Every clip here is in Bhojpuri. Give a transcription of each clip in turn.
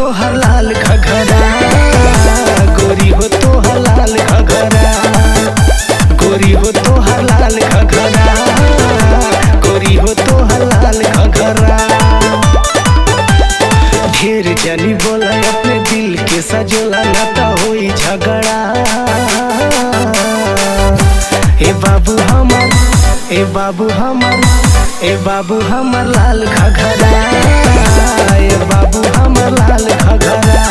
तोहर लाल घघरा, गोरी हो तोहर लाल घघरा, गोरी हो तोहर लाल घघरा, गोरी हो तोहर लाल घघरा। ढेर जनी बोला अपने दिल के सजोला, ना तो होई झगड़ा। ए बाबू हमर, ए बाबू हमर, ए बाबू हमर लाल घघरा, ए बाबू हमर लाल घघरा,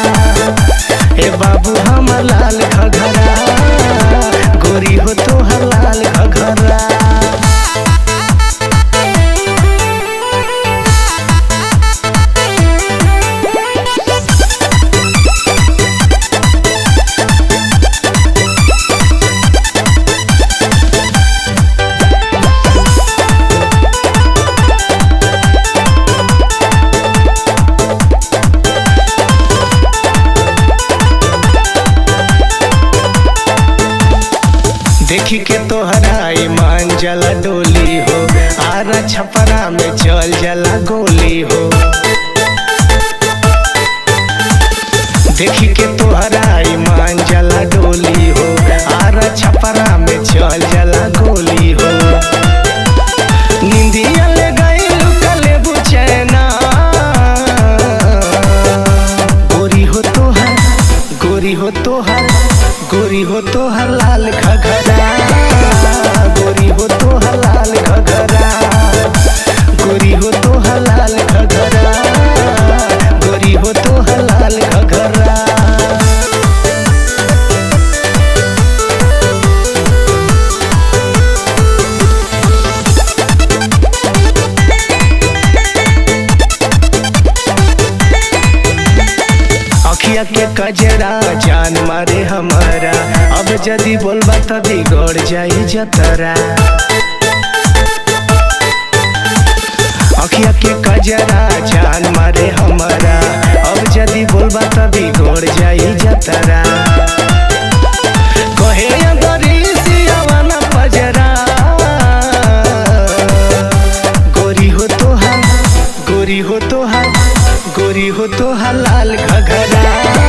ए बाबू हमर लाल घघरा, गोरी हो तोहर लाल घघरा। देखी के तोहरा ईमान जला डोली हो, आरा छपरा में चल जला गोली हो। देखी के तोहरा ईमान जला डोली हो, आरा छपरा में चल जला गोली हो। निंदिया ले गई लुकले बुचैना, गोरी हो तोहर, गोरी हो तोहर, गोरी हो तोहर लाल घघरा, गोरी हो तोहर लाल घघरा, गोरी हो तोहर लाल घघरा, गोरी हो तोहर लाल घघरा। अखिया के कजरा जान मारे हमारा, अब जदी बोलबा त बिगड़ जाई जतरा। अखिया के कजरा जान मारे हमारा, अब जदी बोलबा त बिगड़ जाई जतरा। कहे अंदरी सियावा ना पजरा, गोरी हो तोहर, गोरी हो तोहर, गोरी हो तोहर लाल घघरा।